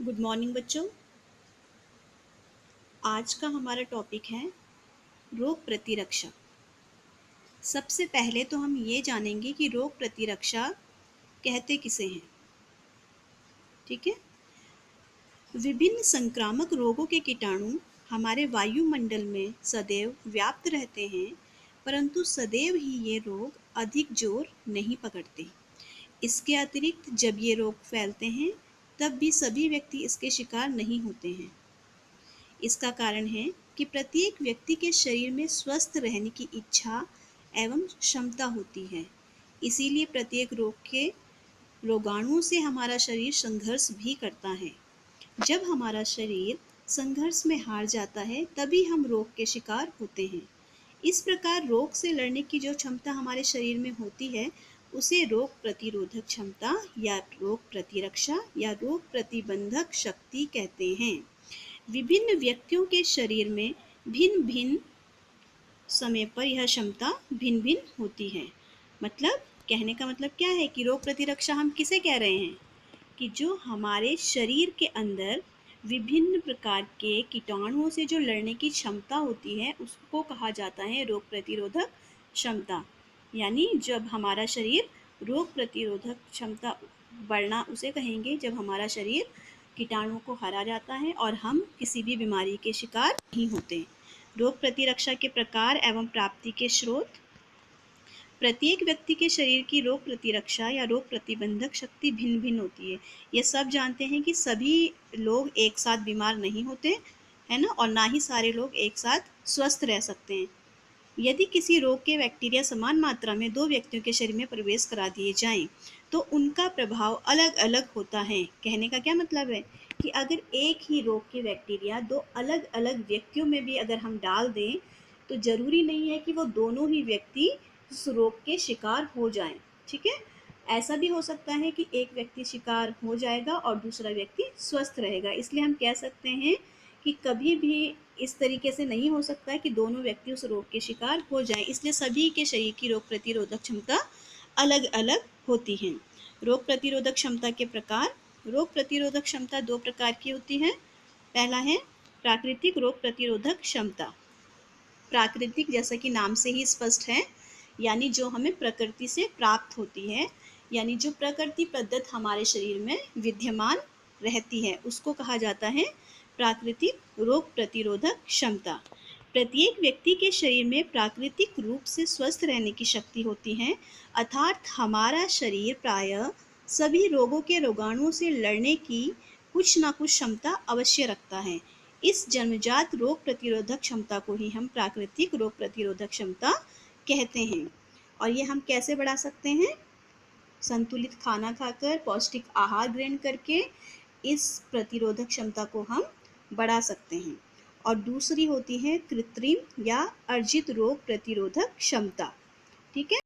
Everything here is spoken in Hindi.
गुड मॉर्निंग बच्चों। आज का हमारा टॉपिक है रोग प्रतिरक्षा। सबसे पहले तो हम ये जानेंगे कि रोग प्रतिरक्षा कहते किसे हैं। ठीक है। विभिन्न संक्रामक रोगों के कीटाणु हमारे वायुमंडल में सदैव व्याप्त रहते हैं, परंतु सदैव ही ये रोग अधिक जोर नहीं पकड़ते। इसके अतिरिक्त जब ये रोग फैलते हैं तब भी सभी व्यक्ति इसके शिकार नहीं होते हैं। इसका कारण है कि प्रत्येक व्यक्ति के शरीर में स्वस्थ रहने की इच्छा एवं क्षमता होती है। इसीलिए प्रत्येक रोग के रोगाणुओं से हमारा शरीर संघर्ष भी करता है। जब हमारा शरीर संघर्ष में हार जाता है तभी हम रोग के शिकार होते हैं। इस प्रकार रोग से लड़ने की जो क्षमता हमारे शरीर में होती है उसे रोग प्रतिरोधक क्षमता या रोग प्रतिरक्षा या रोग प्रतिबंधक शक्ति कहते हैं। विभिन्न व्यक्तियों के शरीर में भिन्न भिन्न समय पर यह क्षमता भिन्न भिन्न होती है। मतलब कहने का मतलब क्या है कि रोग प्रतिरक्षा हम किसे कह रहे हैं कि जो हमारे शरीर के अंदर विभिन्न प्रकार के कीटाणुओं से जो लड़ने की क्षमता होती है उसको कहा जाता है रोग प्रतिरोधक क्षमता। यानी जब हमारा शरीर रोग प्रतिरोधक क्षमता बढ़ना उसे कहेंगे जब हमारा शरीर कीटाणुओं को हरा जाता है और हम किसी भी बीमारी के शिकार नहीं होते। रोग प्रतिरक्षा के प्रकार एवं प्राप्ति के स्रोत। प्रत्येक व्यक्ति के शरीर की रोग प्रतिरक्षा या रोग प्रतिबंधक शक्ति भिन्न भिन्न होती है। ये सब जानते हैं कि सभी लोग एक साथ बीमार नहीं होते, है ना, और ना ही सारे लोग एक साथ स्वस्थ रह सकते हैं। यदि किसी रोग के बैक्टीरिया समान मात्रा में दो व्यक्तियों के शरीर में प्रवेश करा दिए जाएं, तो उनका प्रभाव अलग अलग होता है। कहने का क्या मतलब है कि अगर एक ही रोग के बैक्टीरिया दो अलग अलग व्यक्तियों में भी अगर हम डाल दें तो जरूरी नहीं है कि वो दोनों ही व्यक्ति उस रोग के शिकार हो जाएं। ठीक है। ऐसा भी हो सकता है कि एक व्यक्ति शिकार हो जाएगा और दूसरा व्यक्ति स्वस्थ रहेगा। इसलिए हम कह सकते हैं कि कभी भी इस तरीके से नहीं हो सकता है कि दोनों व्यक्ति उस रोग के शिकार हो जाएं। इसलिए सभी के शरीर की रोग प्रतिरोधक क्षमता अलग अलग होती है। रोग प्रतिरोधक क्षमता के प्रकार। रोग प्रतिरोधक क्षमता दो प्रकार की होती है। पहला है प्राकृतिक रोग प्रतिरोधक क्षमता। प्राकृतिक जैसा कि नाम से ही स्पष्ट है, यानी जो हमें प्रकृति से प्राप्त होती है, यानी जो प्रकृति प्रदत्त हमारे शरीर में विद्यमान रहती है उसको कहा जाता है प्राकृतिक रोग प्रतिरोधक क्षमता। प्रत्येक व्यक्ति के शरीर में प्राकृतिक रूप से स्वस्थ रहने की शक्ति होती है, अर्थात हमारा शरीर प्रायः सभी रोगों के रोगाणुओं से लड़ने की कुछ ना कुछ क्षमता अवश्य रखता है। इस जन्मजात रोग प्रतिरोधक क्षमता को ही हम प्राकृतिक रोग प्रतिरोधक क्षमता कहते हैं। और ये हम कैसे बढ़ा सकते हैं? संतुलित खाना खाकर, पौष्टिक आहार ग्रहण करके इस प्रतिरोधक क्षमता को हम बढ़ा सकते हैं। और दूसरी होती है कृत्रिम या अर्जित रोग प्रतिरोधक क्षमता। ठीक है।